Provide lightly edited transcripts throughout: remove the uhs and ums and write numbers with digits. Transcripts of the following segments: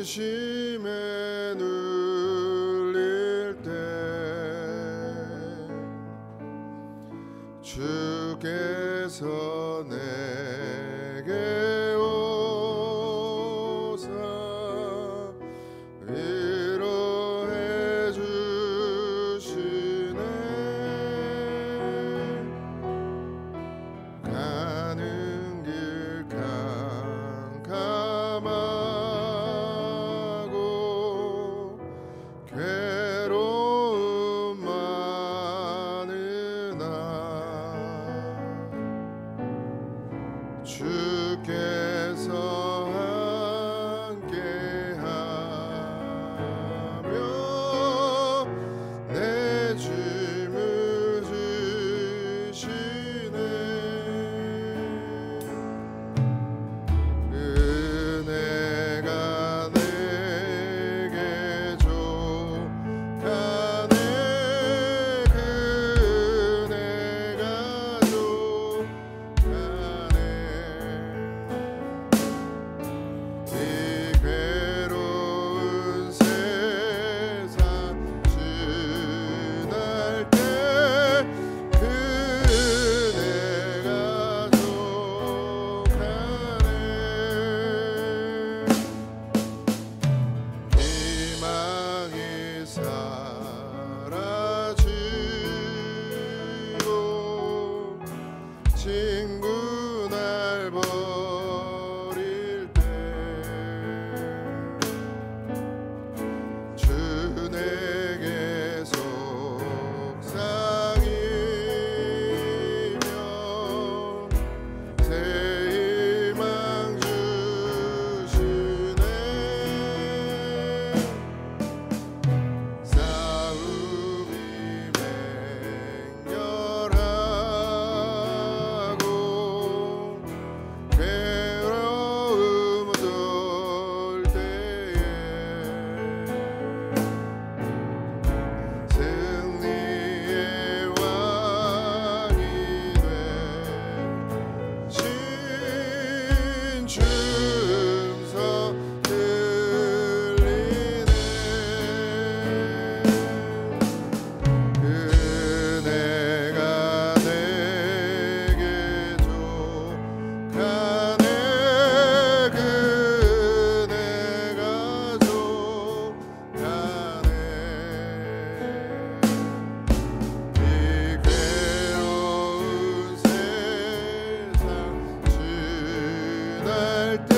근심에 눌릴 때 주께서 내게 오사 위로해 주시네. 가는 길 캄캄하고 괴로움 많으나 주께서 함께하며 내 짐을 지시네. 은혜가 내게 족하네. 은혜가 족하네. 이 괴로운 세상 지날 때 은혜가 족하네. 희망이 사라지고 친구 날 버릴 때 주 내게 속삭이며 새 희망 주시네. 싸움이 맹렬하고 괴로움 돌 때에 승리의 왕이 되신 춤서 들리네. 은혜가 내게 족하네. 은혜가 족하네. 이 괴로운 세상 지날 때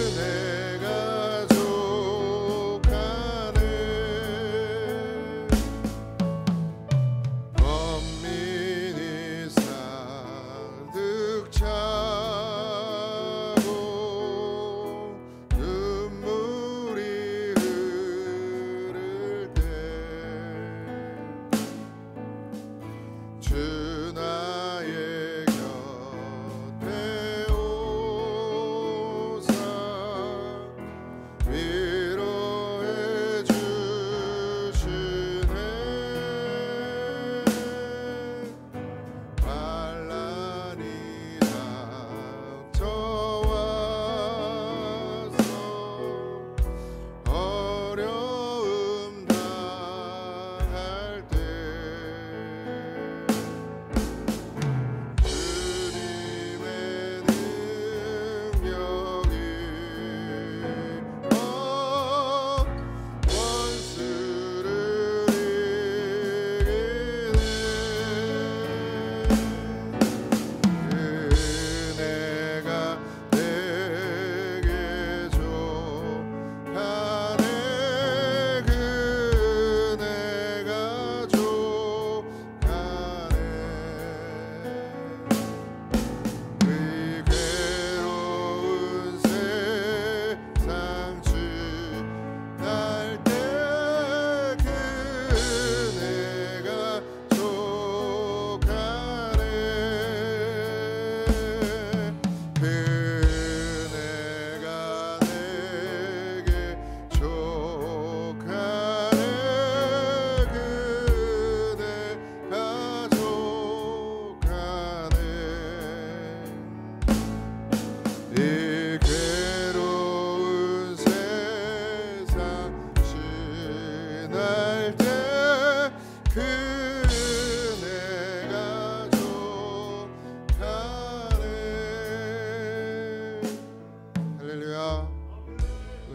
은혜가 족하네. 범민이 가득 차고 눈물이 흐를 때 주 나의 곁에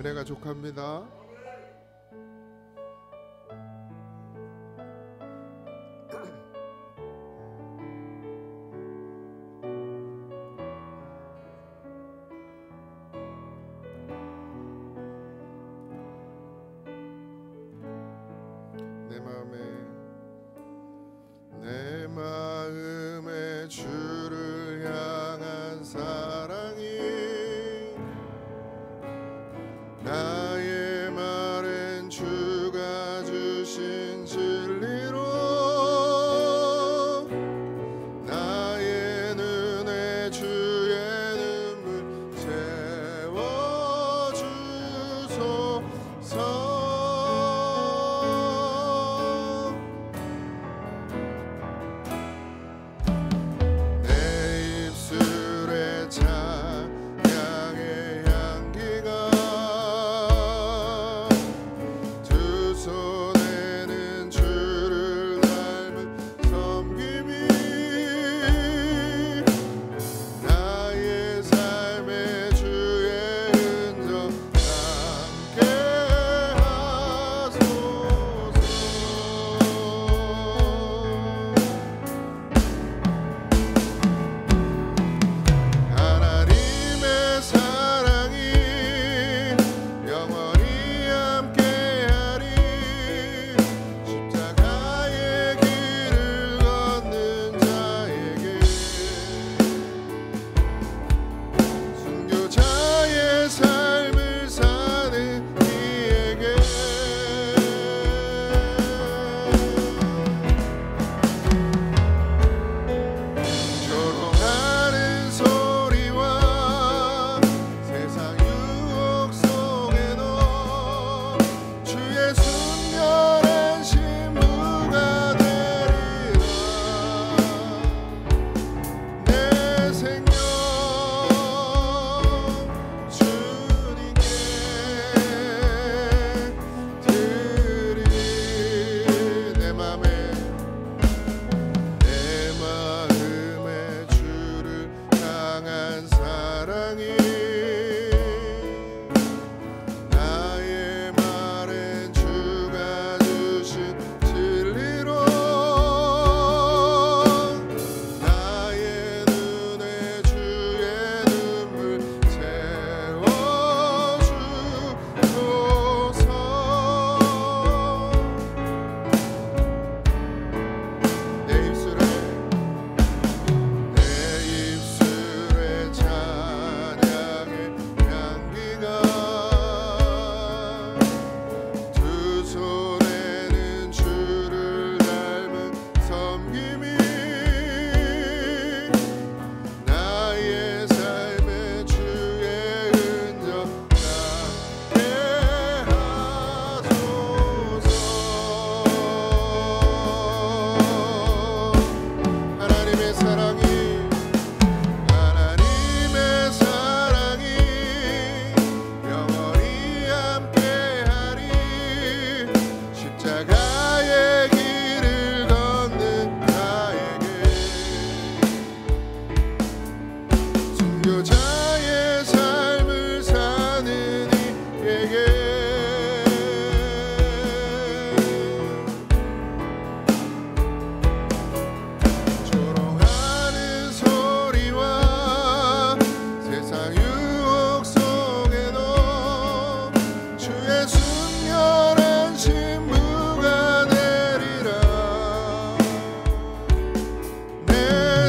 은혜가 족합니다. 내 마음에 주를 향한 사랑이 나의 말엔 주가 주신 진리로 나의 눈에 주의 눈물 채워주소서.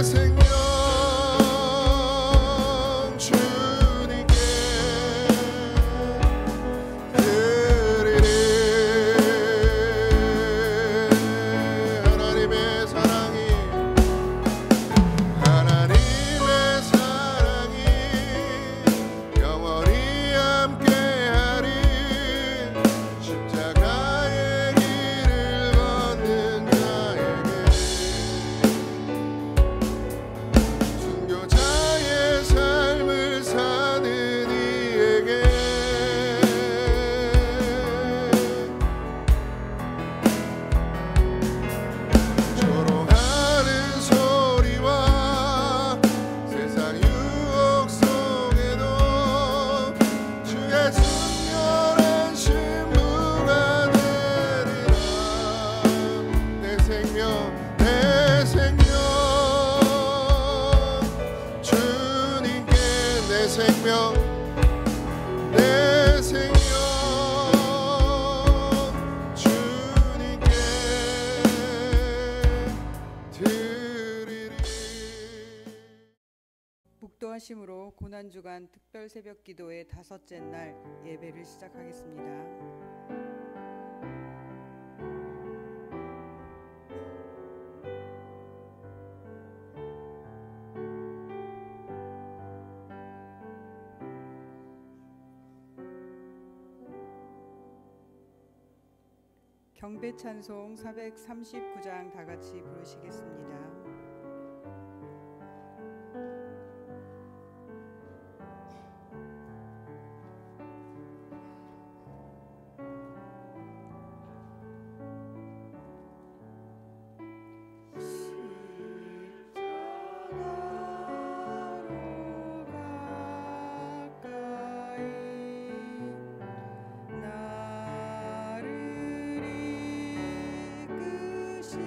생명 주 내 생명 내 생명 주님께 드리리. 묵도하심으로 고난주간 특별 새벽 기도의 다섯째 날 예배를 시작하겠습니다. 경배 찬송 439장 다 같이 부르시겠습니다. 나를 이끄시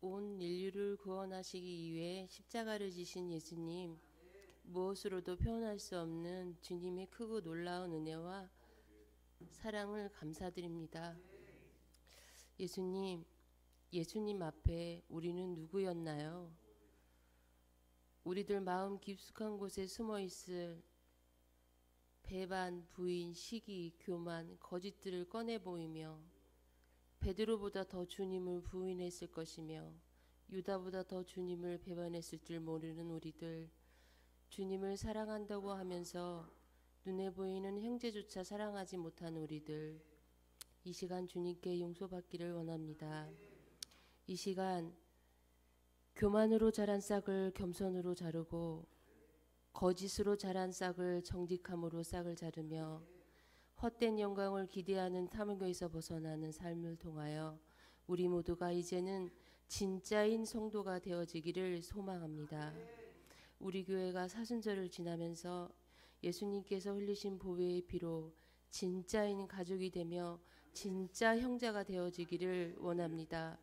온 인류를 구원하시기 위해 십자가를 지신 예수님, 무엇으로도 표현할 수 없는 주님의 크고 놀라운 은혜와 사랑을 감사드립니다. 예수님 앞에 우리는 누구였나요? 우리들 마음 깊숙한 곳에 숨어 있을 배반, 부인, 시기, 교만, 거짓들을 꺼내 보이며 베드로보다 더 주님을 부인했을 것이며 유다보다 더 주님을 배반했을 줄 모르는 우리들, 주님을 사랑한다고 하면서 눈에 보이는 형제조차 사랑하지 못한 우리들, 이 시간 주님께 용서받기를 원합니다. 이 시간 교만으로 자란 싹을 겸손으로 자르고 거짓으로 자란 싹을 정직함으로 싹을 자르며 헛된 영광을 기대하는 탐욕에서 벗어나는 삶을 통하여 우리 모두가 이제는 진짜인 성도가 되어지기를 소망합니다. 우리 교회가 사순절을 지나면서 예수님께서 흘리신 보배의 피로 진짜인 가족이 되며 진짜 형제가 되어지기를 원합니다.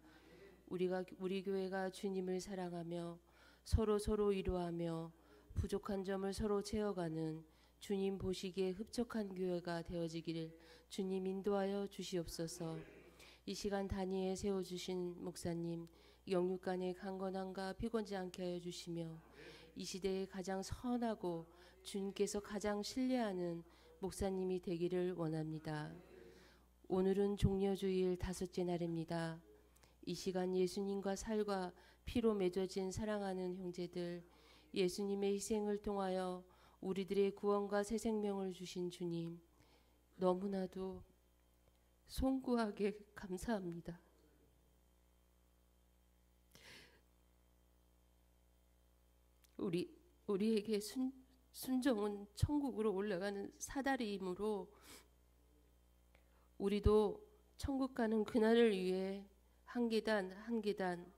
우리 교회가 주님을 사랑하며 서로 위로하며 부족한 점을 서로 채워가는 주님 보시기에 흡족한 교회가 되어지기를 주님 인도하여 주시옵소서. 이 시간 단위에 세워주신 목사님, 영육간의 강건함과 피곤지 않게 하여 주시며 이 시대에 가장 선하고 주님께서 가장 신뢰하는 목사님이 되기를 원합니다. 오늘은 종려주일 5째 날입니다. 이 시간 예수님과 살과 피로 맺어진 사랑하는 형제들, 예수님의 희생을 통하여 우리들의 구원과 새 생명을 주신 주님, 너무나도 송구하게 감사합니다. 우리에게 순종은 천국으로 올라가는 사다리이므로 우리도 천국 가는 그날을 위해 한 계단 한 계단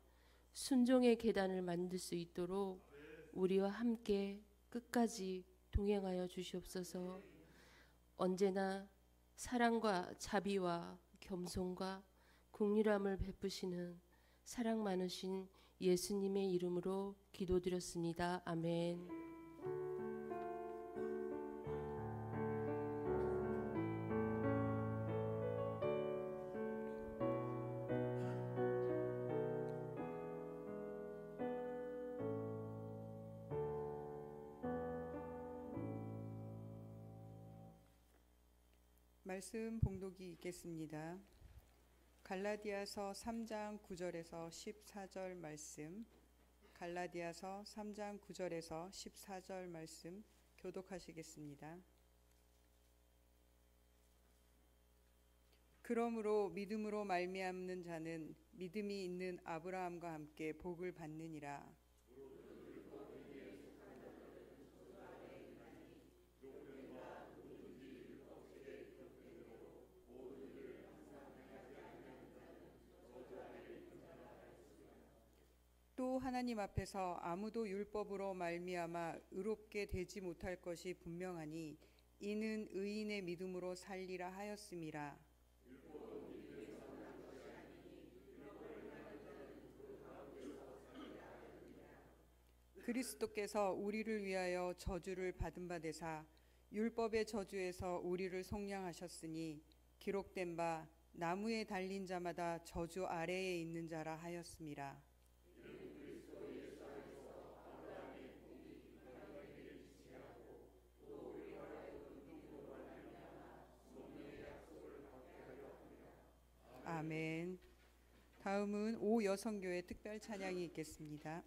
순종의 계단을 만들 수 있도록 우리와 함께 끝까지 동행하여 주시옵소서. 언제나 사랑과 자비와 겸손과 긍휼함을 베푸시는 사랑 많으신 예수님의 이름으로 기도드렸습니다. 아멘. 말씀 봉독이 있겠습니다. 갈라디아서 3장 9절에서 14절 말씀, 갈라디아서 3장 9절에서 14절 말씀 교독하시겠습니다. 그러므로 믿음으로 말미암는 자는 믿음이 있는 아브라함과 함께 복을 받느니라. 또 하나님 앞에서 아무도 율법으로 말미암아 의롭게 되지 못할 것이 분명하니 이는 의인의 믿음으로 살리라 하였음이라. 그리스도께서 우리를 위하여 저주를 받은 바 되사 율법의 저주에서 우리를 속량하셨으니 기록된 바 나무에 달린 자마다 저주 아래에 있는 자라 하였음이라. 아멘. 다음은 오여성교회 특별 찬양이 있겠습니다.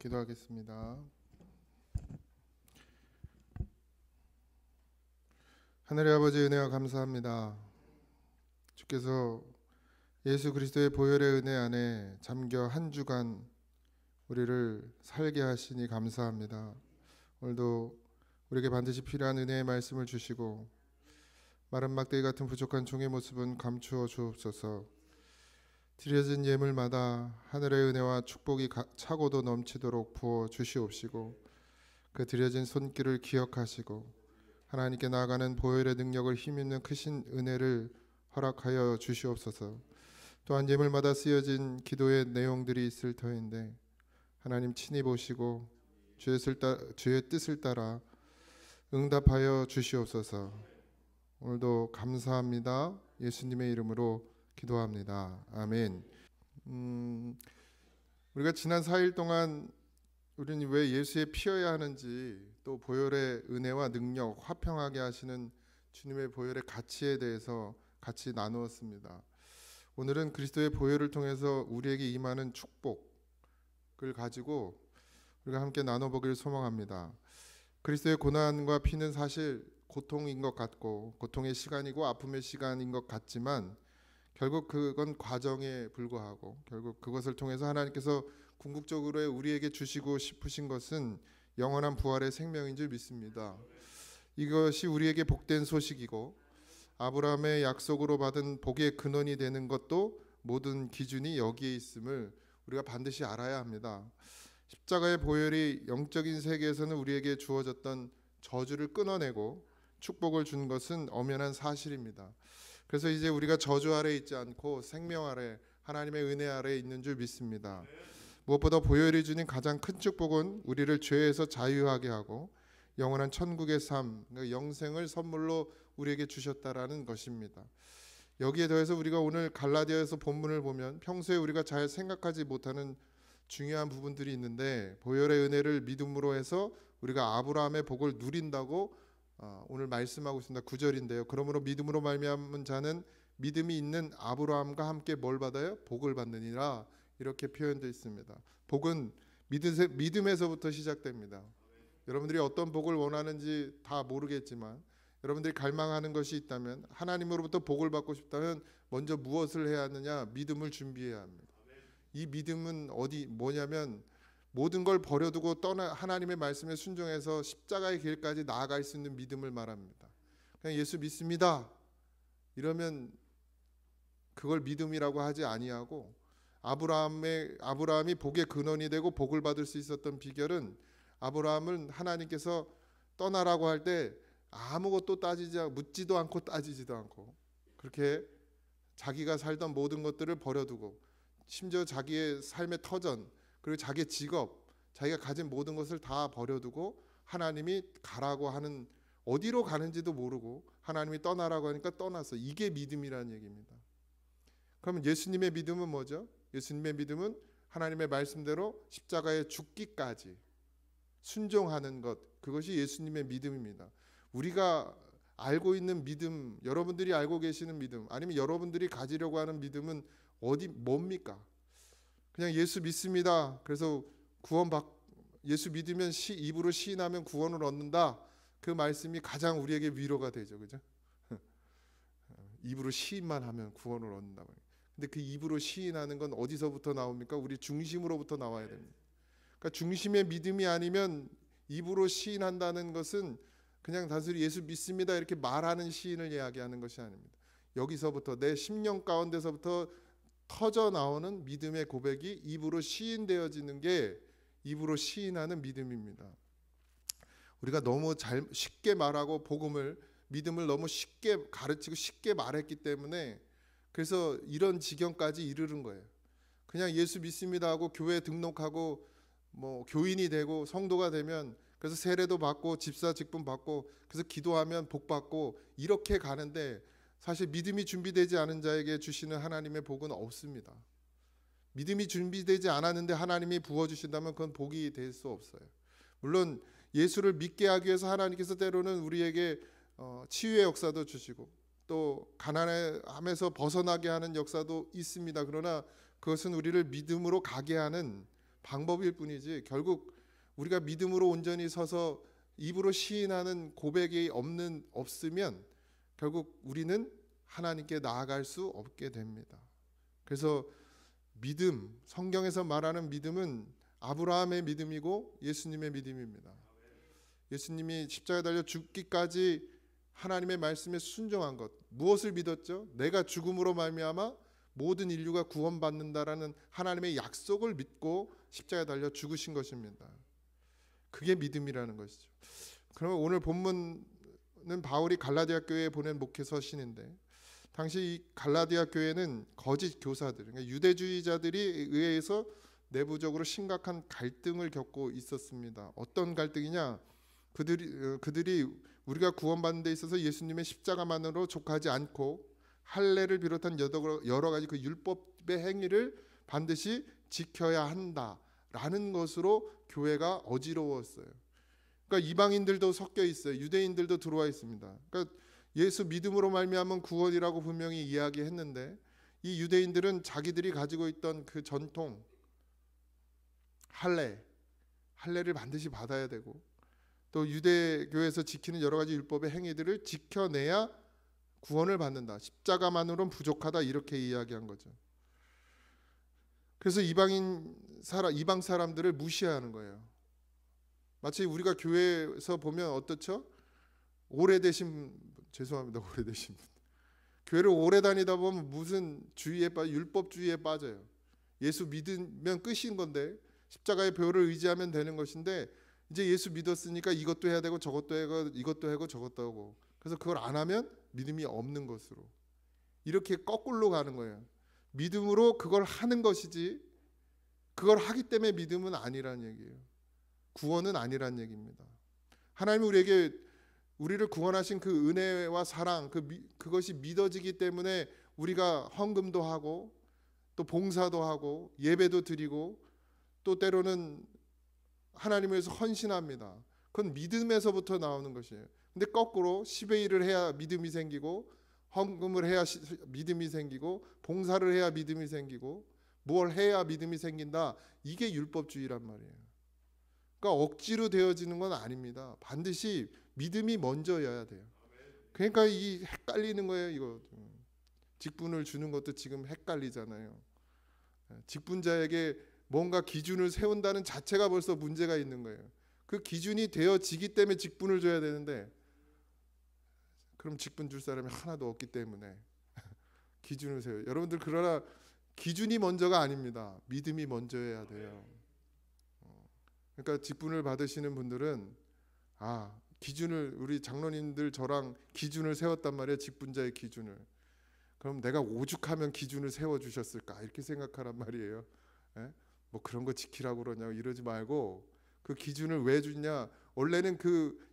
기도하겠습니다. 하늘의 아버지, 은혜와 감사합니다. 주께서 예수 그리스도의 보혈의 은혜 안에 잠겨 한 주간 우리를 살게 하시니 감사합니다. 오늘도 우리에게 반드시 필요한 은혜의 말씀을 주시고 마른 막대기 같은 부족한 종의 모습은 감추어 주옵소서. 드려진 예물마다 하늘의 은혜와 축복이 차고도 넘치도록 부어 주시옵시고 그 드려진 손길을 기억하시고 하나님께 나아가는 보혈의 능력을 힘입는 크신 은혜를 허락하여 주시옵소서. 또한 예물마다 쓰여진 기도의 내용들이 있을 터인데 하나님 친히 보시고 주의 뜻을 따라 응답하여 주시옵소서. 오늘도 감사합니다. 예수님의 이름으로 기도합니다. 아멘. 우리가 지난 4일 동안 우리는 왜 예수의 피여야 하는지, 또 보혈의 은혜와 능력, 화평하게 하시는 주님의 보혈의 가치에 대해서 같이 나누었습니다. 오늘은 그리스도의 보혈을 통해서 우리에게 임하는 축복을 가지고 우리가 함께 나눠보기를 소망합니다. 그리스도의 고난과 피는 사실 고통인 것 같고 고통의 시간이고 아픔의 시간인 것 같지만 결국 그건 과정에 불과하고 결국 그것을 통해서 하나님께서 궁극적으로 우리에게 주시고 싶으신 것은 영원한 부활의 생명인 줄 믿습니다. 이것이 우리에게 복된 소식이고 아브라함의 약속으로 받은 복의 근원이 되는 것도 모든 기준이 여기에 있음을 우리가 반드시 알아야 합니다. 십자가의 보혈이 영적인 세계에서는 우리에게 주어졌던 저주를 끊어내고 축복을 준 것은 엄연한 사실입니다. 그래서 이제 우리가 저주 아래 있지 않고 생명 아래, 하나님의 은혜 아래 있는 줄 믿습니다. 무엇보다 보혈이 주는 가장 큰 축복은 우리를 죄에서 자유하게 하고 영원한 천국의 삶, 영생을 선물로 우리에게 주셨다라는 것입니다. 여기에 더해서 우리가 오늘 갈라디아에서 본문을 보면 평소에 우리가 잘 생각하지 못하는 중요한 부분들이 있는데 보혈의 은혜를 믿음으로 해서 우리가 아브라함의 복을 누린다고 오늘 말씀하고 있습니다. 9절인데요. 그러므로 믿음으로 말미암은 자는 믿음이 있는 아브라함과 함께 뭘 받아요? 복을 받느니라, 이렇게 표현되어 있습니다. 복은 믿음에서부터 시작됩니다. 여러분들이 어떤 복을 원하는지 다 모르겠지만 여러분들이 갈망하는 것이 있다면, 하나님으로부터 복을 받고 싶다면 먼저 무엇을 해야 하느냐? 믿음을 준비해야 합니다. 이 믿음은 뭐냐면 모든 걸 버려두고 하나님의 말씀에 순종해서 십자가의 길까지 나아갈 수 있는 믿음을 말합니다. 그냥 예수 믿습니다 이러면 그걸 믿음이라고 하지 아니하고, 아브라함이 복의 근원이 되고 복을 받을 수 있었던 비결은 아브라함은 하나님께서 떠나라고 할 때 아무것도 묻지도 않고 따지지도 않고 그렇게 자기가 살던 모든 것들을 버려두고 심지어 자기의 삶의 터전, 그리고 자기의 직업, 자기가 가진 모든 것을 다 버려두고 하나님이 가라고 하는, 어디로 가는지도 모르고 하나님이 떠나라고 하니까 떠났어. 이게 믿음이라는 얘기입니다. 그러면 예수님의 믿음은 뭐죠? 예수님의 믿음은 하나님의 말씀대로 십자가에 죽기까지 순종하는 것, 그것이 예수님의 믿음입니다. 우리가 알고 있는 믿음, 여러분들이 알고 계시는 믿음, 아니면 여러분들이 가지려고 하는 믿음은 뭡니까? 그냥 예수 믿습니다. 그래서 예수 믿으면 입으로 시인하면 구원을 얻는다. 그 말씀이 가장 우리에게 위로가 되죠, 그죠? 입으로 시인만 하면 구원을 얻는다. 근데 그 입으로 시인하는 건 어디서부터 나옵니까? 우리 중심으로부터 나와야 됩니다. 그러니까 중심의 믿음이 아니면 입으로 시인한다는 것은 그냥 단순히 예수 믿습니다 이렇게 말하는 시인을 이야기하는 것이 아닙니다. 여기서부터 내 심령 가운데서부터 터져 나오는 믿음의 고백이 입으로 시인되어지는 게 입으로 시인하는 믿음입니다. 우리가 너무 쉽게 말하고 믿음을 너무 쉽게 가르치고 쉽게 말했기 때문에 그래서 이런 지경까지 이르는 거예요. 그냥 예수 믿습니다 하고 교회에 등록하고 교인이 되고 성도가 되면 그래서 세례도 받고 집사 직분 받고 그래서 기도하면 복 받고 이렇게 가는데, 사실 믿음이 준비되지 않은 자에게 주시는 하나님의 복은 없습니다. 믿음이 준비되지 않았는데 하나님이 부어주신다면 그건 복이 될 수 없어요. 물론 예수를 믿게 하기 위해서 하나님께서 때로는 우리에게 치유의 역사도 주시고 또 가난함에서 벗어나게 하는 역사도 있습니다. 그러나 그것은 우리를 믿음으로 가게 하는 방법일 뿐이지 결국 우리가 믿음으로 온전히 서서 입으로 시인하는 고백이 없으면 결국 우리는 하나님께 나아갈 수 없게 됩니다. 그래서 믿음, 성경에서 말하는 믿음은 아브라함의 믿음이고 예수님의 믿음입니다. 예수님이 십자가에 달려 죽기까지 하나님의 말씀에 순종한 것, 무엇을 믿었죠? 내가 죽음으로 말미암아 모든 인류가 구원받는다라는 하나님의 약속을 믿고 십자가에 달려 죽으신 것입니다. 그게 믿음이라는 것이죠. 그러면 오늘 본문은 바울이 갈라디아 교회에 보낸 목회서 신인데, 당시 이 갈라디아 교회는 거짓 교사들, 그러니까 유대주의자들이 의해서 내부적으로 심각한 갈등을 겪고 있었습니다. 어떤 갈등이냐? 그들이 우리가 구원받는 데 있어서 예수님의 십자가만으로 족하지 않고 할례를 비롯한 여러 가지 그 율법의 행위를 반드시 지켜야 한다라는 것으로 교회가 어지러웠어요. 그러니까 이방인들도 섞여 있어요. 유대인들도 들어와 있습니다. 그러니까 예수 믿음으로 말미암은 구원이라고 분명히 이야기했는데, 이 유대인들은 자기들이 가지고 있던 그 전통 할례를 반드시 받아야 되고, 또 유대교에서 지키는 여러 가지 율법의 행위들을 지켜내야 구원을 받는다. 십자가만으로는 부족하다, 이렇게 이야기한 거죠. 그래서 이방 사람들을 무시하는 거예요. 마치 우리가 교회에서 보면 어떻죠? 오래되신 분. 교회를 오래 다니다 보면 무슨 율법주의에 빠져요. 예수 믿으면 끝인 건데, 십자가의 보혈을 의지하면 되는 것인데, 이제 예수 믿었으니까 이것도 해야 되고 저것도 하고 이것도 하고 저것도 하고, 그래서 그걸 안 하면 믿음이 없는 것으로, 이렇게 거꾸로 가는 거예요. 믿음으로 그걸 하는 것이지 그걸 하기 때문에 믿음은 아니란 얘기예요. 구원은 아니란 얘기입니다. 하나님이 우리를 구원하신 그 은혜와 사랑, 그것이 믿어지기 때문에 우리가 헌금도 하고 또 봉사도 하고 예배도 드리고 또 때로는 하나님을 위해서 헌신합니다. 그건 믿음에서부터 나오는 것이에요. 근데 거꾸로 10의 1을 해야 믿음이 생기고, 헌금을 해야 믿음이 생기고, 봉사를 해야 믿음이 생기고, 뭘 해야 믿음이 생긴다, 이게 율법주의란 말이에요. 그러니까 억지로 되어지는 건 아닙니다. 반드시 믿음이 먼저여야 돼요. 그러니까 이 헷갈리는 거예요. 이거 직분을 주는 것도 지금 헷갈리잖아요. 직분자에게 뭔가 기준을 세운다는 자체가 벌써 문제가 있는 거예요. 그 기준이 되어지기 때문에 직분을 줘야 되는데, 그럼 직분 줄 사람이 하나도 없기 때문에 기준을 세워요. 여러분들, 그러나 기준이 먼저가 아닙니다. 믿음이 먼저여야 돼요. 그러니까 직분을 받으시는 분들은 기준을, 우리 장로님들 저랑 기준을 세웠단 말이에요. 직분자의 기준을. 그럼 내가 오죽하면 기준을 세워주셨을까, 이렇게 생각하란 말이에요. 뭐 그런 거 지키라고 그러냐고 이러지 말고, 그 기준을 왜 주냐, 원래는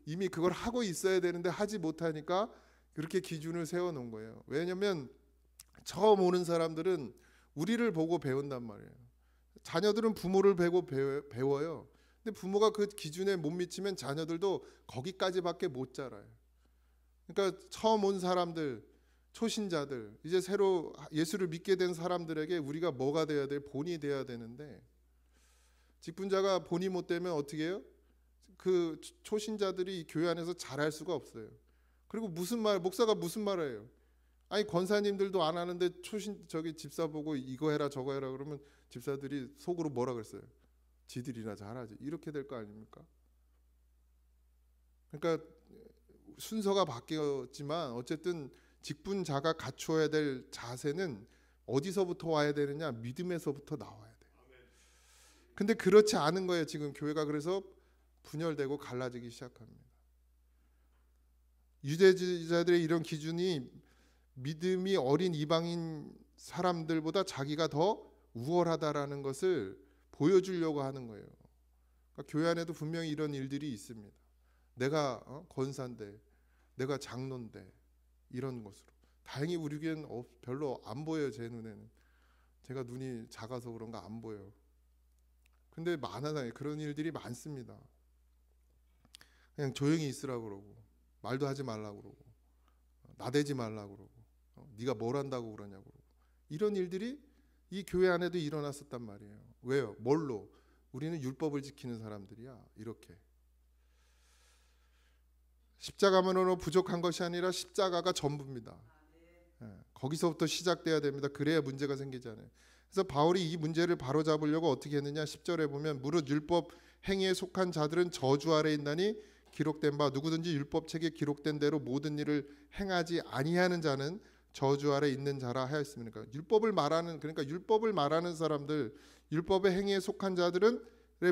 이미 그걸 하고 있어야 되는데 하지 못하니까 그렇게 기준을 세워놓은 거예요. 왜냐하면 처음 오는 사람들은 우리를 보고 배운단 말이에요. 자녀들은 부모를 보고 배워요. 근데 부모가 그 기준에 못 미치면 자녀들도 거기까지밖에 못 자라요. 그러니까 처음 온 사람들, 초신자들, 이제 새로 예수를 믿게 된 사람들에게 우리가 뭐가 돼야 돼? 본이 돼야 되는데, 직분자가 본이 못 되면 어떻게 해요? 그 초신자들이 교회 안에서 잘할 수가 없어요. 그리고 목사가 무슨 말을 해요? 아니, 권사님들도 안 하는데 집사 보고 이거 해라 저거 해라 그러면 집사들이 속으로 뭐라 그랬어요? 지들이나 잘하지, 이렇게 될 거 아닙니까? 그러니까 순서가 바뀌었지만 어쨌든 직분자가 갖추어야 될 자세는 어디서부터 와야 되느냐? 믿음에서부터 나와야 돼요. 근데 그렇지 않은 거예요. 지금 교회가. 그래서 분열되고 갈라지기 시작합니다. 유대주의자들의 이런 기준이 믿음이 어린 이방인 사람들보다 자기가 더 우월하다라는 것을 보여주려고 하는 거예요. 그러니까 교회 안에도 분명히 이런 일들이 있습니다. 내가 권사인데, 내가 장로인데, 이런 것으로. 다행히 우리 교회는 별로 안 보여요. 제 눈에는. 제가 눈이 작아서 그런가 안 보여요. 근데 많아요. 그런 일들이 많습니다. 그냥 조용히 있으라고 그러고, 말도 하지 말라고 그러고, 나대지 말라고 그러고, 네가 뭘 한다고 그러냐고 그러고, 이런 일들이 이 교회 안에도 일어났었단 말이에요. 왜요? 뭘로? 우리는 율법을 지키는 사람들이야. 이렇게. 십자가만으로 부족한 것이 아니라 십자가가 전부입니다. 거기서부터 시작돼야 됩니다. 그래야 문제가 생기지 않아요. 그래서 바울이 이 문제를 바로잡으려고 어떻게 했느냐. 10절에 보면 무릇 율법 행위에 속한 자들은 저주 아래 있나니 기록된 바 누구든지 율법책에 기록된 대로 모든 일을 행하지 아니하는 자는 저주 아래 있는 자라 하였습니까. 율법을 말하는 사람들, 율법의 행위에 속한 자들의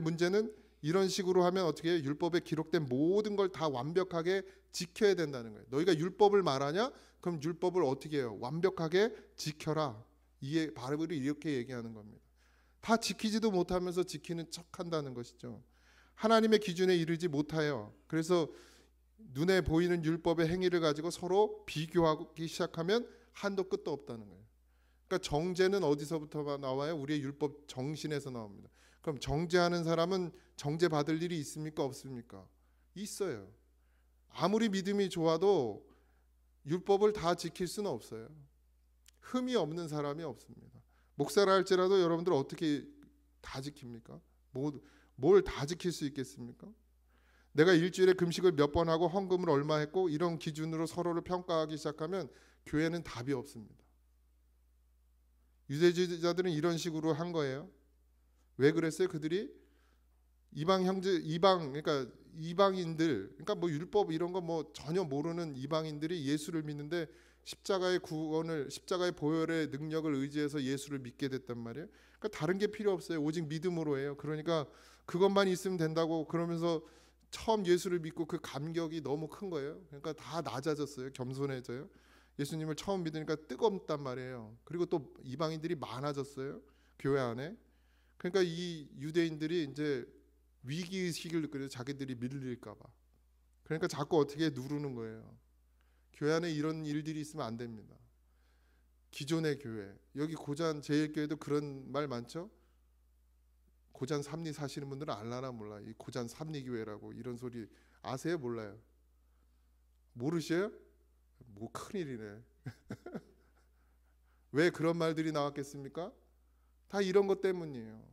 문제는 이런 식으로 하면 어떻게 해요? 율법에 기록된 모든 걸 다 완벽하게 지켜야 된다는 거예요. 너희가 율법을 말하냐? 그럼 율법을 어떻게 해요? 완벽하게 지켜라. 이게 바울이 이렇게 얘기하는 겁니다. 다 지키지도 못하면서 지키는 척한다는 것이죠. 하나님의 기준에 이르지 못하여 그래서 눈에 보이는 율법의 행위를 가지고 서로 비교하기 시작하면 한도 끝도 없다는 거예요. 그러니까 정죄는 어디서부터 나와요? 우리의 율법 정신에서 나옵니다. 그럼 정죄하는 사람은 정죄 받을 일이 있습니까? 없습니까? 있어요. 아무리 믿음이 좋아도 율법을 다 지킬 수는 없어요. 흠이 없는 사람이 없습니다. 목사라 할지라도 여러분들 어떻게 다 지킵니까? 뭘 다 지킬 수 있겠습니까? 내가 일주일에 금식을 몇 번 하고 헌금을 얼마 했고 이런 기준으로 서로를 평가하기 시작하면 교회는 답이 없습니다. 유대주의자들은 이런 식으로 한 거예요. 왜 그랬어요? 그들이 그러니까 이방인들, 그러니까 뭐 율법 이런 거 뭐 전혀 모르는 이방인들이 예수를 믿는데 십자가의 보혈의 능력을 의지해서 예수를 믿게 됐단 말이에요. 그러니까 다른 게 필요 없어요. 오직 믿음으로 해요. 그러니까 그것만 있으면 된다고 그러면서 처음 예수를 믿고 그 감격이 너무 큰 거예요. 그러니까 다 낮아졌어요. 겸손해져요. 예수님을 처음 믿으니까 뜨겁단 말이에요. 그리고 또 이방인들이 많아졌어요. 교회 안에. 그러니까 이 유대인들이 이제 위기의식을 느껴요. 자기들이 밀릴까 봐. 그러니까 자꾸 어떻게 누르는 거예요. 교회 안에 이런 일들이 있으면 안 됩니다. 기존의 교회, 여기 고잔 제일교회도 그런 말 많죠. 고잔 삼리 사시는 분들은 알라나 몰라. 이 고잔 삼리교회라고 이런 소리 아세요? 몰라요? 모르셔요? 뭐 큰일이네. 왜 그런 말들이 나왔겠습니까? 다 이런 것 때문이에요.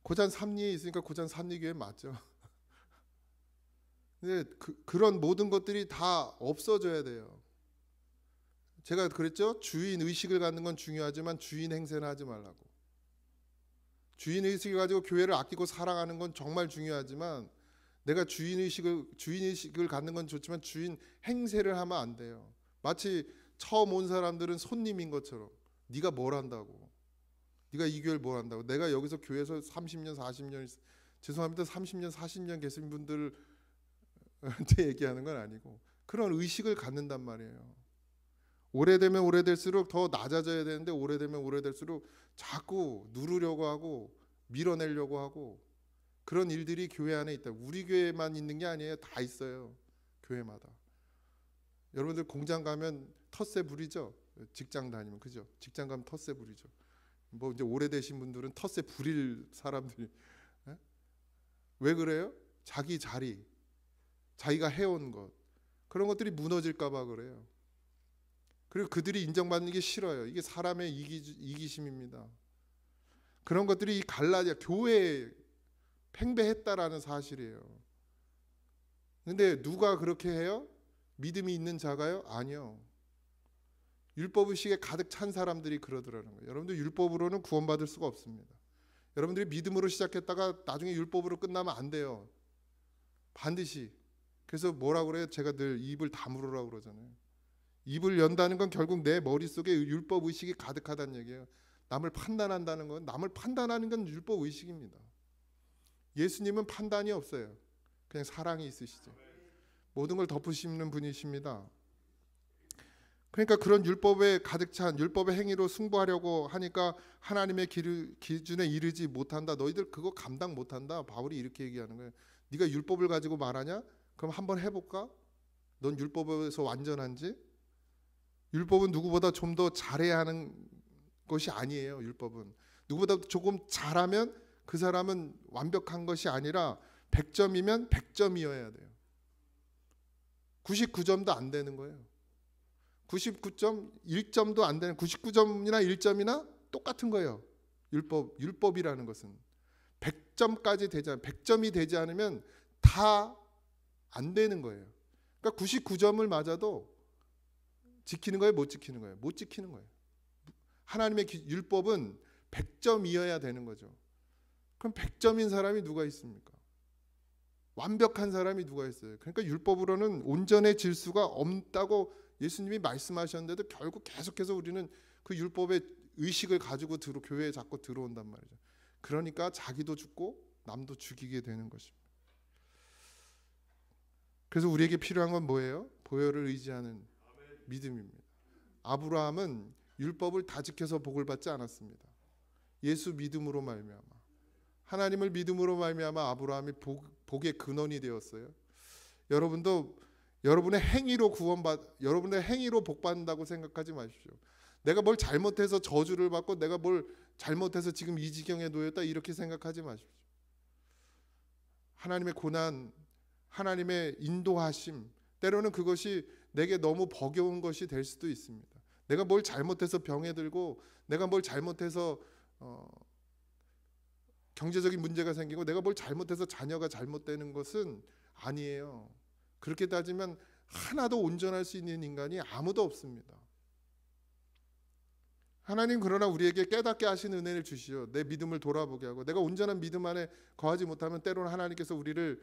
고잔 삼리에 있으니까 고잔 삼리교회 맞죠. 근데 그런 모든 것들이 다 없어져야 돼요. 제가 그랬죠. 주인 의식을 갖는 건 중요하지만 주인 행세는 하지 말라고. 주인 의식을 가지고 교회를 아끼고 사랑하는 건 정말 중요하지만 내가 주인 의식을 갖는 건 좋지만 주인 행세를 하면 안 돼요. 마치 처음 온 사람들은 손님인 것처럼 네가 뭘 한다고. 네가 이 교회를 뭘 한다고. 내가 여기서 교회에서 30년 40년 죄송합니다. 30년 40년 계신 분들한테 얘기하는 건 아니고 그런 의식을 갖는단 말이에요. 오래되면 오래될수록 더 낮아져야 되는데 오래되면 오래될수록 자꾸 누르려고 하고 밀어내려고 하고 그런 일들이 교회 안에 있다. 우리 교회만 있는 게 아니에요. 다 있어요. 교회마다. 여러분들 공장 가면 텃세 부리죠. 직장 다니면 그죠? 직장 가면 텃세 부리죠. 뭐 이제 오래되신 분들은 텃세 부릴 사람들이 왜 그래요? 자기 자리, 자기가 해온 것 그런 것들이 무너질까 봐 그래요. 그리고 그들이 인정받는 게 싫어요. 이게 사람의 이기심입니다. 그런 것들이 이 갈라디아 교회에 팽배했다라는 사실이에요. 근데 누가 그렇게 해요? 믿음이 있는 자가요? 아니요. 율법의식에 가득 찬 사람들이 그러더라는 거예요. 여러분들 율법으로는 구원받을 수가 없습니다. 여러분들이 믿음으로 시작했다가 나중에 율법으로 끝나면 안 돼요. 반드시. 그래서 뭐라고 그래요? 제가 늘 입을 다물으라고 그러잖아요. 입을 연다는 건 결국 내 머릿속에 율법의식이 가득하다는 얘기예요. 남을 판단한다는 건 남을 판단하는 건 율법의식입니다. 예수님은 판단이 없어요. 그냥 사랑이 있으시죠. 모든 걸 덮으시는 분이십니다. 그러니까 그런 율법에 가득 찬 율법의 행위로 승부하려고 하니까 하나님의 기준에 이르지 못한다. 너희들 그거 감당 못한다. 바울이 이렇게 얘기하는 거예요. 네가 율법을 가지고 말하냐? 그럼 한번 해볼까? 넌 율법에서 완전한지? 율법은 누구보다 좀 더 잘해야 하는 것이 아니에요. 율법은 누구보다 조금 잘하면 그 사람은 완벽한 것이 아니라 100점이면 100점이어야 돼요. 99점도 안 되는 거예요. 99점, 1점도 안 되는 99점이나 1점이나 똑같은 거예요. 율법이라는 것은 100점까지 되지 100점이 되지 않으면 다 안 되는 거예요. 그러니까 99점을 맞아도 지키는 거예요, 못 지키는 거예요? 못 지키는 거예요. 하나님의 율법은 100점이어야 되는 거죠. 그럼 100점인 사람이 누가 있습니까? 완벽한 사람이 누가 있어요? 그러니까 율법으로는 온전해질 수가 없다고 예수님이 말씀하셨는데도 결국 계속해서 우리는 그 율법의 의식을 가지고 교회에 자꾸 들어온단 말이죠. 그러니까 자기도 죽고 남도 죽이게 되는 것입니다. 그래서 우리에게 필요한 건 뭐예요? 보혈을 의지하는 믿음입니다. 아브라함은 율법을 다 지켜서 복을 받지 않았습니다. 예수 믿음으로 말미암아, 하나님을 믿음으로 말미암아 아브라함이 복의 근원이 되었어요. 여러분도 여러분의 행위로 여러분의 행위로 복 받는다고 생각하지 마십시오. 내가 뭘 잘못해서 저주를 받고 내가 뭘 잘못해서 지금 이 지경에 놓였다 이렇게 생각하지 마십시오. 하나님의 고난, 하나님의 인도하심, 때로는 그것이 내게 너무 버거운 것이 될 수도 있습니다. 내가 뭘 잘못해서 병에 들고 내가 뭘 잘못해서 경제적인 문제가 생기고 내가 뭘 잘못해서 자녀가 잘못되는 것은 아니에요. 그렇게 따지면 하나도 온전할 수 있는 인간이 아무도 없습니다. 하나님 그러나 우리에게 깨닫게 하신 은혜를 주시오. 내 믿음을 돌아보게 하고 내가 온전한 믿음 안에 거하지 못하면 때로는 하나님께서 우리를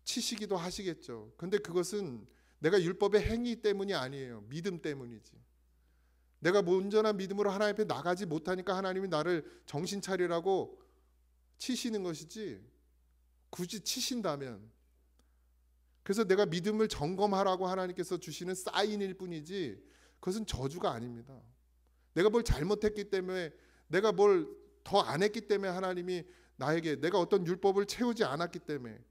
치시기도 하시겠죠. 근데 그것은 내가 율법의 행위 때문이 아니에요. 믿음 때문이지. 내가 온전한 믿음으로 하나님 앞에 나가지 못하니까 하나님이 나를 정신 차리라고 치시는 것이지, 굳이 치신다면, 그래서 내가 믿음을 점검하라고 하나님께서 주시는 사인일 뿐이지 그것은 저주가 아닙니다. 내가 뭘 잘못했기 때문에, 내가 뭘 더 안 했기 때문에 하나님이 나에게, 내가 어떤 율법을 채우지 않았기 때문에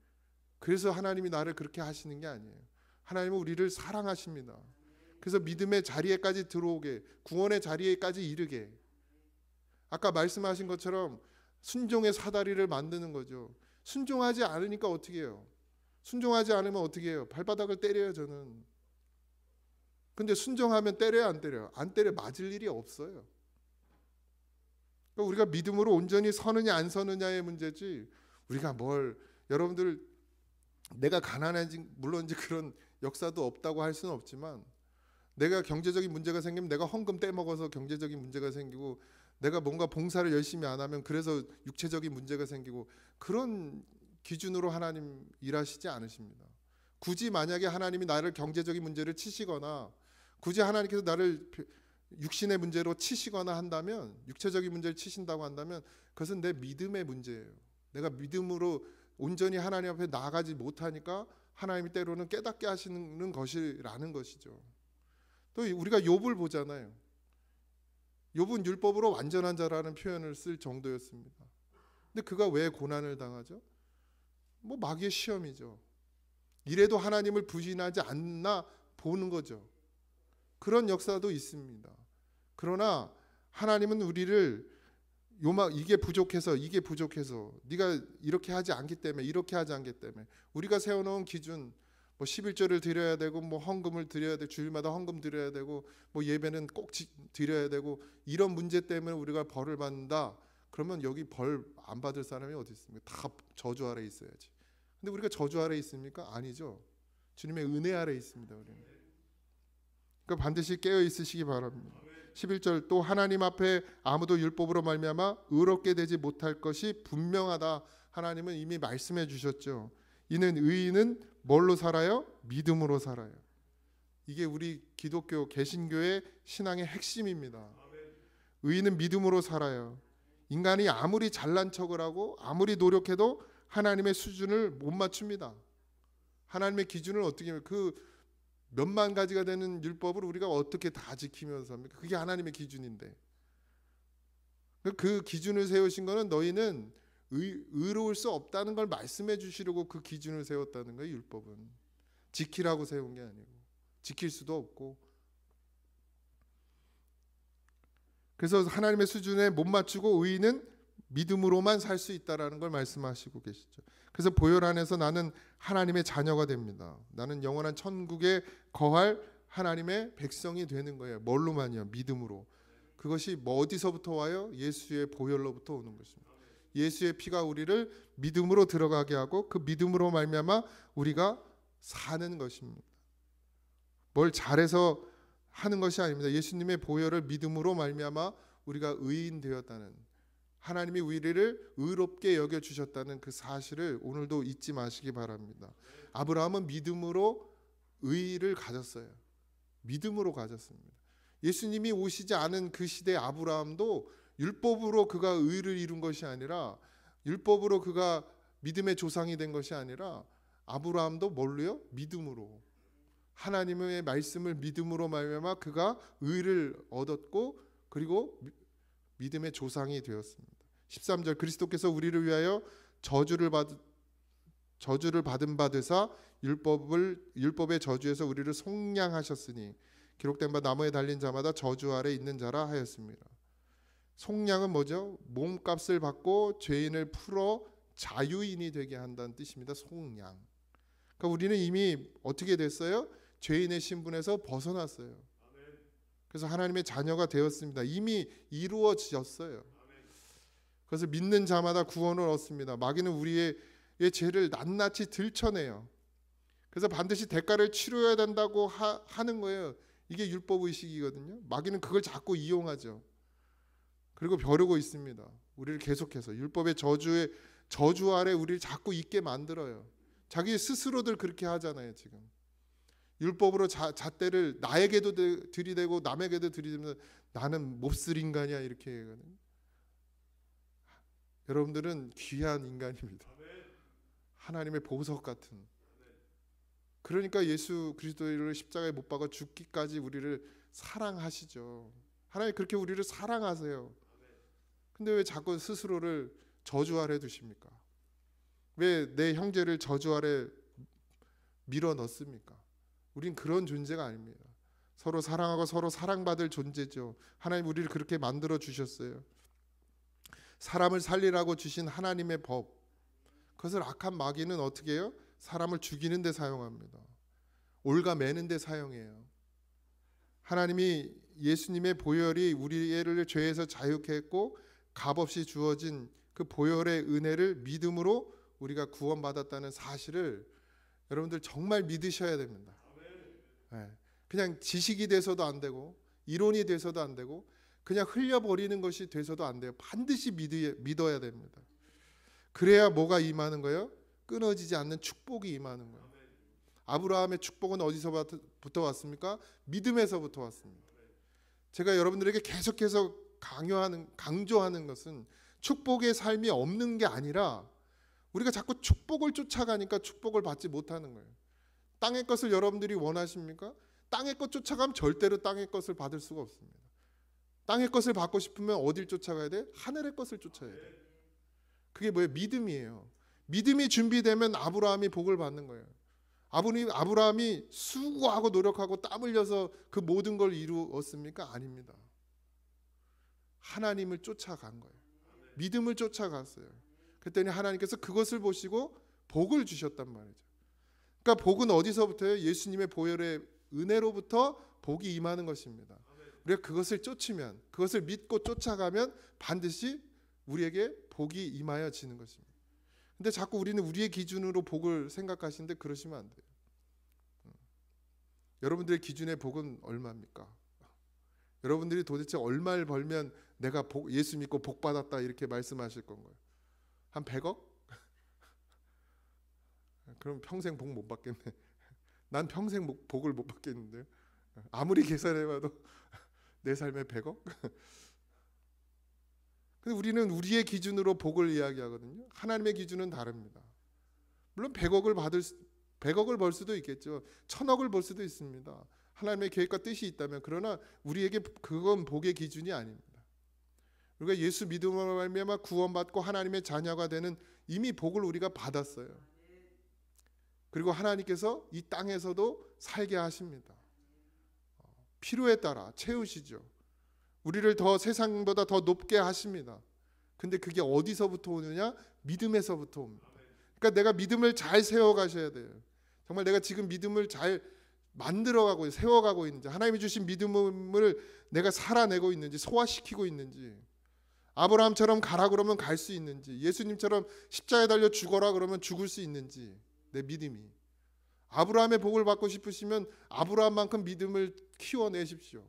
그래서 하나님이 나를 그렇게 하시는 게 아니에요. 하나님은 우리를 사랑하십니다. 그래서 믿음의 자리에까지 들어오게, 구원의 자리에까지 이르게, 아까 말씀하신 것처럼 순종의 사다리를 만드는 거죠. 순종하지 않으니까 어떻게 해요? 순종하지 않으면 어떻게 해요? 발바닥을 때려요, 저는. 근데 순종하면 때려요, 안 때려요? 안 때려 맞을 일이 없어요. 그러니까 우리가 믿음으로 온전히 서느냐 안 서느냐의 문제지, 우리가 여러분들 내가 가난한지, 물론 이제 그런 역사도 없다고 할 수는 없지만, 내가 경제적인 문제가 생기면 내가 헌금 떼먹어서 경제적인 문제가 생기고, 내가 뭔가 봉사를 열심히 안 하면 그래서 육체적인 문제가 생기고, 그런 기준으로 하나님 일하시지 않으십니다. 굳이 만약에 하나님이 나를 경제적인 문제를 치시거나, 굳이 하나님께서 나를 육신의 문제로 치시거나 한다면, 육체적인 문제를 치신다고 한다면 그것은 내 믿음의 문제예요. 내가 믿음으로 온전히 하나님 앞에 나아가지 못하니까 하나님이 때로는 깨닫게 하시는 것이라는 것이죠. 또 우리가 욥을 보잖아요. 욥은 율법으로 완전한 자라는 표현을 쓸 정도였습니다. 근데 그가 왜 고난을 당하죠? 마귀의 시험이죠. 이래도 하나님을 부인하지 않나 보는 거죠. 그런 역사도 있습니다. 그러나 하나님은 우리를 이게 부족해서 네가 이렇게 하지 않기 때문에, 이렇게 하지 않기 때문에, 우리가 세워놓은 기준, 11조를 드려야 되고, 헌금을 드려야 되고, 주일마다 헌금 드려야 되고, 예배는 꼭 드려야 되고, 이런 문제 때문에 우리가 벌을 받는다. 그러면 여기 벌 안 받을 사람이 어디 있습니까? 다 저주 아래 있어야지. 근데 우리가 저주 아래 있습니까? 아니죠. 주님의 은혜 아래 있습니다. 우리는. 그러니까 반드시 깨어 있으시기 바랍니다. 11절, 또 하나님 앞에 아무도 율법으로 말미암아 의롭게 되지 못할 것이 분명하다. 하나님은 이미 말씀해 주셨죠. 이는 의인은 뭘로 살아요? 믿음으로 살아요. 이게 우리 기독교 개신교의 신앙의 핵심입니다. 의인은 믿음으로 살아요. 인간이 아무리 잘난 척을 하고 아무리 노력해도 하나님의 수준을 못 맞춥니다. 하나님의 기준을 어떻게, 몇만 가지가 되는 율법을 우리가 어떻게 다 지키면서 합니까? 그게 하나님의 기준인데, 그 기준을 세우신 거는 너희는 의로울 수 없다는 걸 말씀해 주시려고 그 기준을 세웠다는 거예요. 율법은 지키라고 세운 게 아니고, 지킬 수도 없고. 그래서 하나님의 수준에 못 맞추고 의인은 믿음으로만 살 수 있다라는 걸 말씀하시고 계시죠. 그래서 보혈 안에서 나는 하나님의 자녀가 됩니다. 나는 영원한 천국에 거할 하나님의 백성이 되는 거예요. 뭘로만요? 믿음으로. 그것이 뭐 어디서부터 와요? 예수의 보혈로부터 오는 것입니다. 예수의 피가 우리를 믿음으로 들어가게 하고 그 믿음으로 말미암아 우리가 사는 것입니다. 뭘 잘해서 하는 것이 아닙니다. 예수님의 보혈을 믿음으로 말미암아 우리가 의인 되었다는, 하나님이 우리를 의롭게 여겨 주셨다는 그 사실을 오늘도 잊지 마시기 바랍니다. 아브라함은 믿음으로 의를 가졌어요. 믿음으로 가졌습니다. 예수님이 오시지 않은 그 시대 아브라함도 율법으로 그가 의를 이룬 것이 아니라, 율법으로 그가 믿음의 조상이 된 것이 아니라, 아브라함도 뭘로요? 믿음으로, 하나님의 말씀을 믿음으로 말미암아 그가 의를 얻었고 그리고 믿음의 조상이 되었습니다. 13절, 그리스도께서 우리를 위하여 저주를 받은 바 되사 율법의 저주에서 우리를 속량하셨으니 기록된 바 나무에 달린 자마다 저주 아래 있는 자라 하였습니다. 속량은 뭐죠? 몸값을 받고 죄인을 풀어 자유인이 되게 한다는 뜻입니다. 속량. 그러니까 우리는 이미 어떻게 됐어요? 죄인의 신분에서 벗어났어요. 그래서 하나님의 자녀가 되었습니다. 이미 이루어졌어요. 그래서 믿는 자마다 구원을 얻습니다. 마귀는 우리의 죄를 낱낱이 들춰내요. 그래서 반드시 대가를 치러야 된다고 하는 거예요. 이게 율법의식이거든요. 마귀는 그걸 자꾸 이용하죠. 그리고 벼르고 있습니다. 우리를 계속해서 율법의 저주 아래 우리를 자꾸 있게 만들어요. 자기 스스로들 그렇게 하잖아요. 지금 율법으로 잣대를 나에게도 들이대고 남에게도 들이대면서 나는 몹쓸 인간이야 이렇게 얘기하거든요. 여러분들은 귀한 인간입니다. 하나님의 보석 같은. 그러니까 예수 그리스도를 십자가에 못 박아 죽기까지 우리를 사랑하시죠. 하나님 그렇게 우리를 사랑하세요. 근데 왜 자꾸 스스로를 저주 아래 두십니까? 왜 내 형제를 저주 아래 밀어 넣습니까? 우린 그런 존재가 아닙니다. 서로 사랑하고 서로 사랑받을 존재죠. 하나님 우리를 그렇게 만들어 주셨어요. 사람을 살리라고 주신 하나님의 법, 그것을 악한 마귀는 어떻게 해요? 사람을 죽이는 데 사용합니다. 올가매는 데 사용해요. 하나님이 예수님의 보혈이 우리를 죄에서 자유케 했고 값없이 주어진 그 보혈의 은혜를 믿음으로 우리가 구원받았다는 사실을 여러분들 정말 믿으셔야 됩니다. 그냥 지식이 돼서도 안 되고 이론이 돼서도 안 되고 그냥 흘려버리는 것이 돼서도 안 돼요. 반드시 믿어야 됩니다. 그래야 뭐가 임하는 거예요? 끊어지지 않는 축복이 임하는 거예요. 아브라함의 축복은 어디서부터 왔습니까? 믿음에서부터 왔습니다. 제가 여러분들에게 계속해서 강조하는 것은 축복의 삶이 없는 게 아니라 우리가 자꾸 축복을 쫓아가니까 축복을 받지 못하는 거예요. 땅의 것을 여러분들이 원하십니까? 땅의 것 쫓아가면 절대로 땅의 것을 받을 수가 없습니다. 땅의 것을 받고 싶으면 어딜 쫓아가야 돼? 하늘의 것을 쫓아야 돼. 그게 뭐예요? 믿음이에요. 믿음이 준비되면 아브라함이 복을 받는 거예요. 아브라함이 수고하고 노력하고 땀 흘려서 그 모든 걸 이루었습니까? 아닙니다. 하나님을 쫓아간 거예요. 믿음을 쫓아갔어요. 그랬더니 하나님께서 그것을 보시고 복을 주셨단 말이죠. 그러니까 복은 어디서부터요? 예수님의 보혈의 은혜로부터 복이 임하는 것입니다. 우리가 그것을 쫓으면, 그것을 믿고 쫓아가면 반드시 우리에게 복이 임하여지는 것입니다. 근데 자꾸 우리는 우리의 기준으로 복을 생각하시는데 그러시면 안 돼요. 여러분들의 기준의 복은 얼마입니까? 여러분들이 도대체 얼마를 벌면 내가 예수 믿고 복 받았다 이렇게 말씀하실 건가요? 한 100억? 그럼 평생 복 못 받겠네. 난 평생 복을 못 받겠는데요. 아무리 계산해봐도 내 삶에 100억? 근데 우리는 우리의 기준으로 복을 이야기하거든요. 하나님의 기준은 다릅니다. 물론 100억을 벌 수도 있겠죠. 1000억을 벌 수도 있습니다. 하나님의 계획과 뜻이 있다면. 그러나 우리에게 그건 복의 기준이 아닙니다. 우리가 예수 믿음으로 말미암아 구원받고 하나님의 자녀가 되는 이미 복을 우리가 받았어요. 그리고 하나님께서 이 땅에서도 살게 하십니다. 필요에 따라 채우시죠. 우리를 더 세상보다 더 높게 하십니다. 근데 그게 어디서부터 오느냐? 믿음에서부터 옵니다. 그러니까 내가 믿음을 잘 세워가셔야 돼요. 정말 내가 지금 믿음을 잘 만들어가고 세워가고 있는지, 하나님이 주신 믿음을 내가 살아내고 있는지, 소화시키고 있는지, 아브라함처럼 가라 그러면 갈 수 있는지, 예수님처럼 십자가에 달려 죽어라 그러면 죽을 수 있는지, 내 믿음이. 아브라함의 복을 받고 싶으시면 아브라함만큼 믿음을 키워내십시오.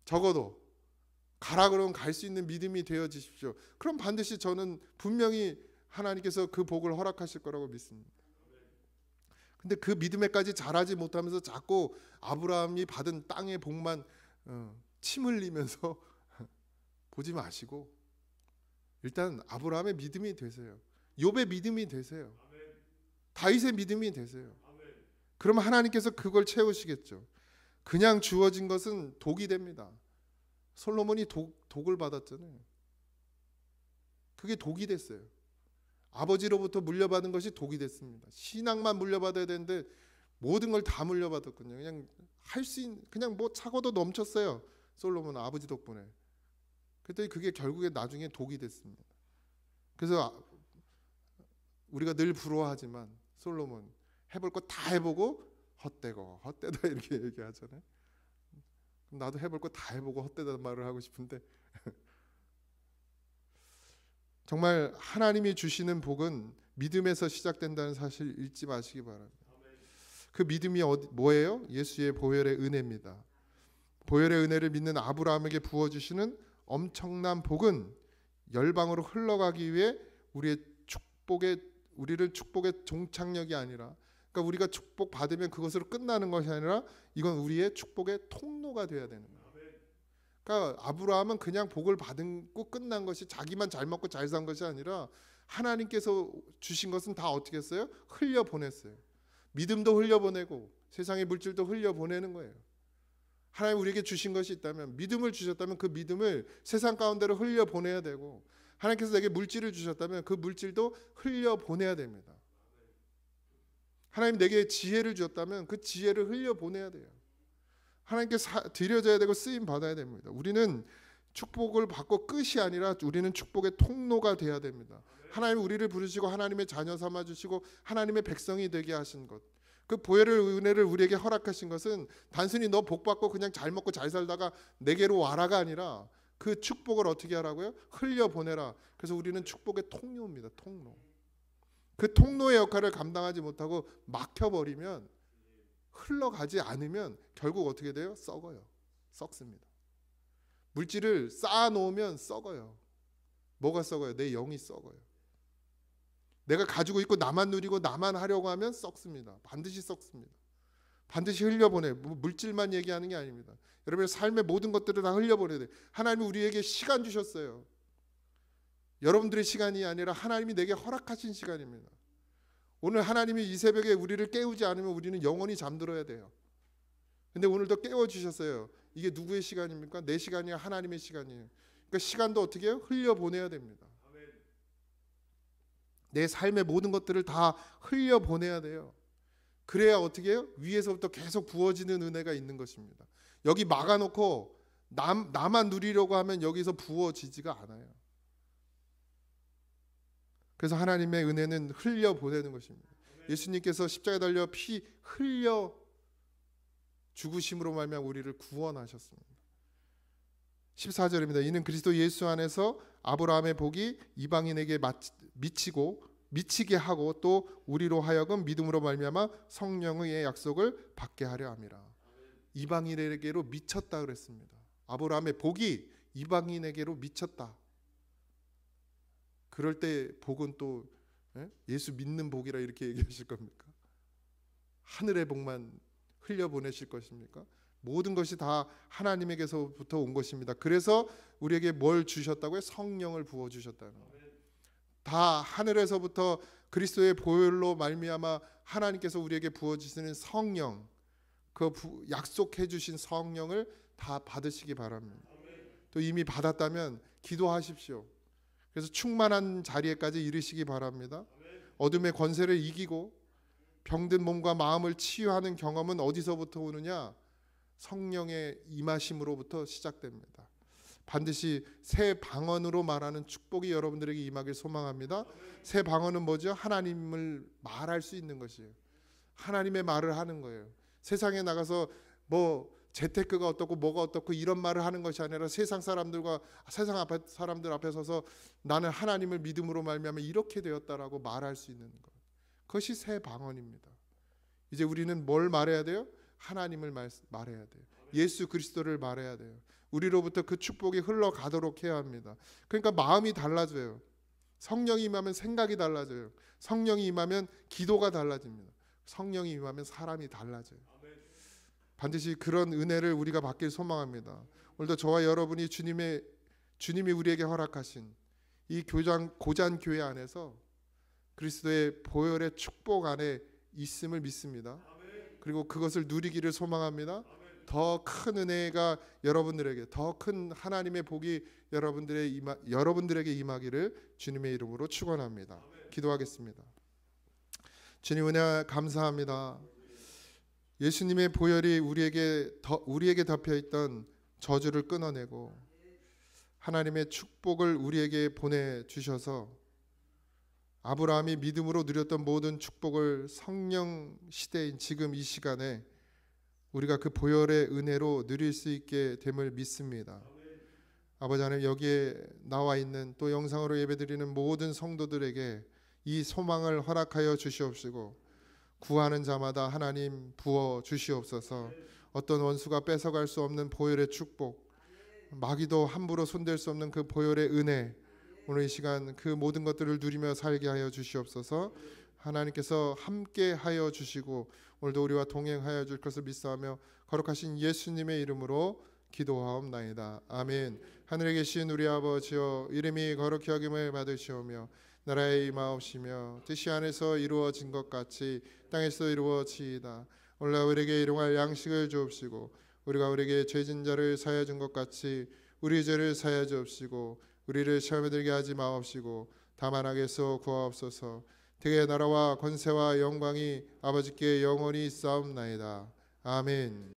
적어도 가라 그러면 갈 수 있는 믿음이 되어지십시오. 그럼 반드시 저는 분명히 하나님께서 그 복을 허락하실 거라고 믿습니다. 근데 그 믿음에까지 자라지 못하면서 자꾸 아브라함이 받은 땅의 복만 침 흘리면서 보지 마시고 일단 아브라함의 믿음이 되세요. 욥의 믿음이 되세요. 다윗의 믿음이 되세요. 그러면 하나님께서 그걸 채우시겠죠. 그냥 주어진 것은 독이 됩니다. 솔로몬이 독을 받았잖아요. 그게 독이 됐어요. 아버지로부터 물려받은 것이 독이 됐습니다. 신앙만 물려받아야 되는데 모든 걸 다 물려받았거든요. 그냥 할 수 있는, 그냥 뭐 차고도 넘쳤어요. 솔로몬은 아버지 덕분에. 그랬더니 그게 결국에 나중에 독이 됐습니다. 그래서 우리가 늘 부러워하지만 솔로몬 해볼 거 다 해보고 헛되다 이렇게 얘기하잖아요. 나도 해볼 거 다 해보고 헛되다 말을 하고 싶은데 정말 하나님이 주시는 복은 믿음에서 시작된다는 사실 잊지 마시기 바랍니다. 그 믿음이 뭐예요? 예수의 보혈의 은혜입니다. 보혈의 은혜를 믿는 아브라함에게 부어주시는 엄청난 복은 열방으로 흘러가기 위해 우리를 축복의 종착역이 아니라, 그러니까 우리가 축복 받으면 그것으로 끝나는 것이 아니라 이건 우리의 축복의 통로가 되어야 되는 거예요. 그러니까 아브라함은 그냥 복을 받고 끝난 것이, 자기만 잘 먹고 잘 산 것이 아니라 하나님께서 주신 것은 다 어떻게 했어요? 흘려보냈어요. 믿음도 흘려보내고 세상의 물질도 흘려보내는 거예요. 하나님 우리에게 주신 것이 있다면, 믿음을 주셨다면 그 믿음을 세상 가운데로 흘려보내야 되고, 하나님께서 내게 물질을 주셨다면 그 물질도 흘려보내야 됩니다. 하나님 내게 지혜를 주셨다면 그 지혜를 흘려보내야 돼요. 하나님께 드려져야 되고 쓰임 받아야 됩니다. 우리는 축복을 받고 끝이 아니라 우리는 축복의 통로가 돼야 됩니다. 하나님 우리를 부르시고 하나님의 자녀 삼아 주시고 하나님의 백성이 되게 하신 것, 그 보혈의 은혜를 우리에게 허락하신 것은 단순히 너 복 받고 그냥 잘 먹고 잘 살다가 내게로 와라가 아니라 그 축복을 어떻게 하라고요? 흘려보내라. 그래서 우리는 축복의 통로입니다. 통로. 그 통로의 역할을 감당하지 못하고 막혀버리면, 흘러가지 않으면 결국 어떻게 돼요? 썩어요. 썩습니다. 물질을 쌓아놓으면 썩어요. 뭐가 썩어요? 내 영이 썩어요. 내가 가지고 있고 나만 누리고 나만 하려고 하면 썩습니다. 반드시 썩습니다. 반드시 흘려보내. 물질만 얘기하는 게 아닙니다. 여러분의 삶의 모든 것들을 다 흘려보내야 돼요. 하나님이 우리에게 시간 주셨어요. 여러분들의 시간이 아니라 하나님이 내게 허락하신 시간입니다. 오늘 하나님이 이 새벽에 우리를 깨우지 않으면 우리는 영원히 잠들어야 돼요. 근데 오늘도 깨워주셨어요. 이게 누구의 시간입니까? 내 시간이 아니라 하나님의 시간이에요. 그러니까 시간도 어떻게 해요? 흘려보내야 됩니다. 내 삶의 모든 것들을 다 흘려보내야 돼요. 그래야 어떻게 해요? 위에서부터 계속 부어지는 은혜가 있는 것입니다. 여기 막아놓고 나만 누리려고 하면 여기서 부어지지가 않아요. 그래서 하나님의 은혜는 흘려보내는 것입니다. 예수님께서 십자가에 달려 피 흘려 죽으심으로 말미암아 우리를 구원하셨습니다. 14절입니다. 이는 그리스도 예수 안에서 아브라함의 복이 이방인에게 미치게 하고 또 우리로 하여금 믿음으로 말미암아 성령의 약속을 받게 하려 함이라. 이방인에게로 미쳤다 그랬습니다. 아브라함의 복이 이방인에게로 미쳤다. 그럴 때 복은 또 예수 믿는 복이라 이렇게 얘기하실 겁니까? 하늘의 복만 흘려보내실 것입니까? 모든 것이 다 하나님에게서부터 온 것입니다. 그래서 우리에게 뭘 주셨다고요? 성령을 부어주셨다는 거예요. 다 하늘에서부터 그리스도의 보혈로 말미암아 하나님께서 우리에게 부어주시는 성령, 그 약속해 주신 성령을 다 받으시기 바랍니다. 또 이미 받았다면 기도하십시오. 그래서 충만한 자리에까지 이르시기 바랍니다. 어둠의 권세를 이기고 병든 몸과 마음을 치유하는 경험은 어디서부터 오느냐? 성령의 임하심으로부터 시작됩니다. 반드시 새 방언으로 말하는 축복이 여러분들에게 임하길 소망합니다. 새 방언은 뭐죠? 하나님을 말할 수 있는 것이에요. 하나님의 말을 하는 거예요. 세상에 나가서 뭐 재테크가 어떻고 뭐가 어떻고 이런 말을 하는 것이 아니라 세상 사람들 앞에 서서 나는 하나님을 믿음으로 말미암아 이렇게 되었다라고 말할 수 있는 것. 그것이 새 방언입니다. 이제 우리는 뭘 말해야 돼요? 하나님을 말해야 돼요. 예수 그리스도를 말해야 돼요. 우리로부터 그 축복이 흘러가도록 해야 합니다. 그러니까 마음이 달라져요. 성령이 임하면 생각이 달라져요. 성령이 임하면 기도가 달라집니다. 성령이 임하면 사람이 달라져요. 반드시 그런 은혜를 우리가 받길 소망합니다. 오늘도 저와 여러분이 주님이 우리에게 허락하신 이 고잔 교회 안에서 그리스도의 보혈의 축복 안에 있음을 믿습니다. 그리고 그것을 누리기를 소망합니다. 더 큰 은혜가 여러분들에게, 더 큰 하나님의 복이 여러분들에게 임하기를 주님의 이름으로 축원합니다. 기도하겠습니다. 주님 은혜 감사합니다. 예수님의 보혈이 우리에게 덮여 있던 저주를 끊어내고 하나님의 축복을 우리에게 보내 주셔서 아브라함이 믿음으로 누렸던 모든 축복을 성령 시대인 지금 이 시간에 우리가 그 보혈의 은혜로 누릴 수 있게 됨을 믿습니다. 아버지 하나님, 여기에 나와 있는 또 영상으로 예배드리는 모든 성도들에게 이 소망을 허락하여 주시옵시고 구하는 자마다 하나님 부어 주시옵소서. 어떤 원수가 뺏어갈 수 없는 보혈의 축복, 마귀도 함부로 손댈 수 없는 그 보혈의 은혜, 오늘 이 시간 그 모든 것들을 누리며 살게 하여 주시옵소서. 하나님께서 함께 하여 주시고 오늘도 우리와 동행하여 줄 것을 믿사하며 거룩하신 예수님의 이름으로 기도하옵나이다. 아멘. 하늘에 계신 우리 아버지여, 이름이 거룩히 여김을 받으시오며 나라의 임하옵시며 뜻이 하늘에서 이루어진 것 같이 땅에서 이루어지이다. 오늘 우리에게 일용할 양식을 주옵시고 우리가 우리에게 죄진 자를 사하여 준 것 같이 우리 죄를 사하여 주옵시고 우리를 시험에 들게 하지 마옵시고 다만 악에서 구하옵소서. 대개 나라와 권세와 영광이 아버지께 영원히 있사옵나이다. 아멘.